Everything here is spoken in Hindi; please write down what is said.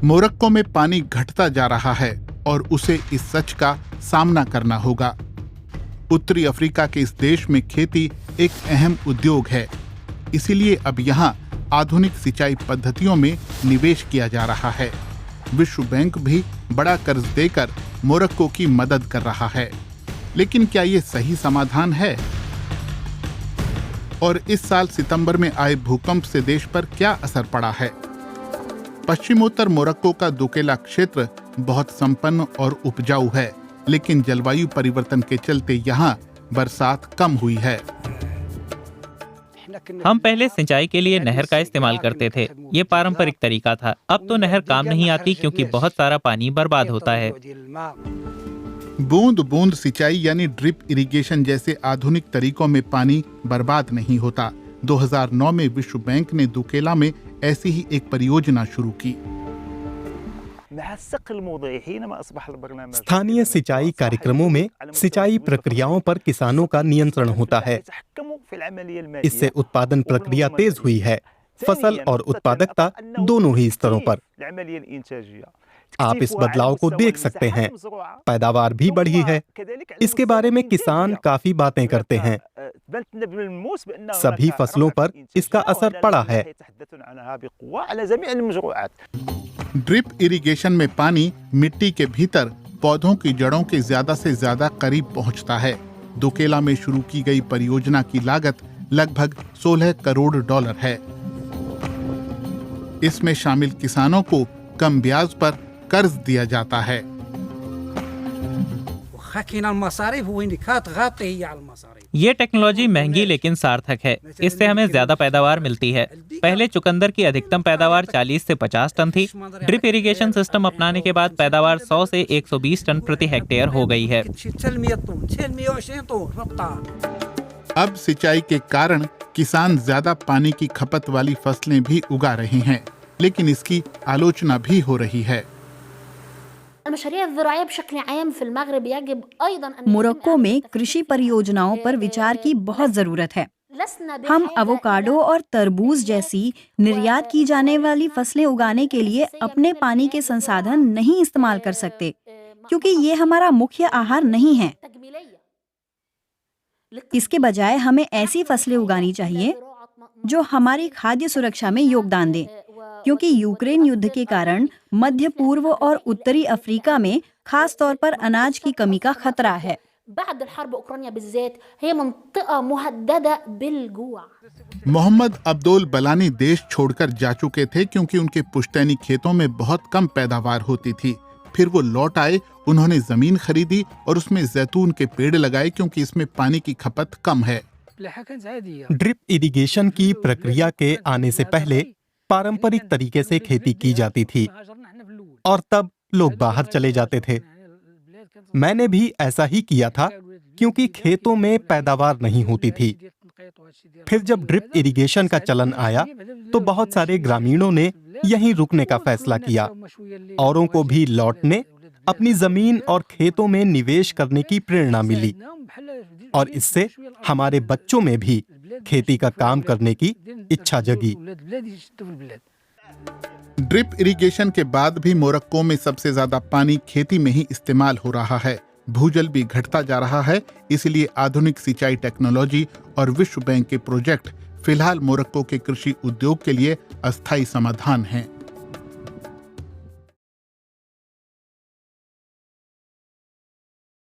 मोरक्को में पानी घटता जा रहा है और उसे इस सच का सामना करना होगा। उत्तरी अफ्रीका के इस देश में खेती एक अहम उद्योग है, इसीलिए अब यहाँ आधुनिक सिंचाई पद्धतियों में निवेश किया जा रहा है। विश्व बैंक भी बड़ा कर्ज देकर मोरक्को की मदद कर रहा है, लेकिन क्या ये सही समाधान है? और इस साल सितंबर में आए भूकंप से देश पर क्या असर पड़ा है? पश्चिमोत्तर मोरक्को का दुकेला क्षेत्र बहुत संपन्न और उपजाऊ है, लेकिन जलवायु परिवर्तन के चलते यहाँ बरसात कम हुई है। हम पहले सिंचाई के लिए नहर का इस्तेमाल करते थे। ये पारंपरिक तरीका था। अब तो नहर काम नहीं आती क्योंकि बहुत सारा पानी बर्बाद होता है। बूंद बूंद सिंचाई यानी ड्रिप इरिगेशन जैसे आधुनिक तरीकों में पानी बर्बाद नहीं होता। 2009 में विश्व बैंक ने दुकेला में ऐसी ही एक परियोजना शुरू की। स्थानीय सिंचाई कार्यक्रमों में सिंचाई प्रक्रियाओं पर किसानों का नियंत्रण होता है। इससे उत्पादन प्रक्रिया तेज हुई है, फसल और उत्पादकता दोनों ही स्तरों पर। आप इस बदलाव को देख सकते हैं। पैदावार भी बढ़ी है। इसके बारे में किसान काफी बातें करते हैं। सभी फसलों पर इसका असर पड़ा है। ड्रिप इरिगेशन में पानी मिट्टी के भीतर पौधों की जड़ों के ज्यादा से ज्यादा करीब पहुंचता है। दुकेला में शुरू की गई परियोजना की लागत लगभग $16 करोड़ है। इसमें शामिल किसानों को कम ब्याज पर कर्ज दिया जाता है। ये टेक्नोलॉजी महंगी लेकिन सार्थक है। इससे हमें ज्यादा पैदावार मिलती है। पहले चुकंदर की अधिकतम पैदावार 40 से 50 टन थी। ड्रिप इरिगेशन सिस्टम अपनाने के बाद पैदावार 100 से 120 टन प्रति हेक्टेयर हो गई है। अब सिंचाई के कारण किसान ज्यादा पानी की खपत वाली फसलें भी उगा रहे हैं, लेकिन इसकी आलोचना भी हो रही है। मोरक्को में कृषि परियोजनाओं पर विचार की बहुत जरूरत है। हम अवोकाडो और तरबूज जैसी निर्यात की जाने वाली फसलें उगाने के लिए अपने पानी के संसाधन नहीं इस्तेमाल कर सकते, क्योंकि ये हमारा मुख्य आहार नहीं है। इसके बजाय हमें ऐसी फसलें उगानी चाहिए जो हमारी खाद्य सुरक्षा में योगदान दें, क्योंकि यूक्रेन युद्ध के कारण मध्य पूर्व और उत्तरी अफ्रीका में खास तौर पर अनाज की कमी का खतरा है। मोहम्मद अब्दुल बलानी देश छोड़कर जा चुके थे क्योंकि उनके पुश्तैनी खेतों में बहुत कम पैदावार होती थी। फिर वो लौट आए, उन्होंने जमीन खरीदी और उसमें जैतून के पेड़ लगाए क्योंकि इसमें पानी की खपत कम है। ड्रिप इरिगेशन की प्रक्रिया के आने से पहले पारंपरिक तरीके से खेती की जाती थी और तब लोग बाहर चले जाते थे। मैंने भी ऐसा ही किया था क्योंकि खेतों में पैदावार नहीं होती थी। फिर जब ड्रिप इरिगेशन का चलन आया तो बहुत सारे ग्रामीणों ने यहीं रुकने का फैसला किया। औरों को भी लौटने, अपनी जमीन और खेतों में निवेश करने की प्रेरणा मिली और इससे हमारे बच्चों में भी खेती का काम करने की इच्छा जगी। ड्रिप इरिगेशन के बाद भी मोरक्को में सबसे ज्यादा पानी खेती में ही इस्तेमाल हो रहा है। भूजल भी घटता जा रहा है, इसलिए आधुनिक सिंचाई टेक्नोलॉजी और विश्व बैंक के प्रोजेक्ट फिलहाल मोरक्को के कृषि उद्योग के लिए अस्थायी समाधान हैं।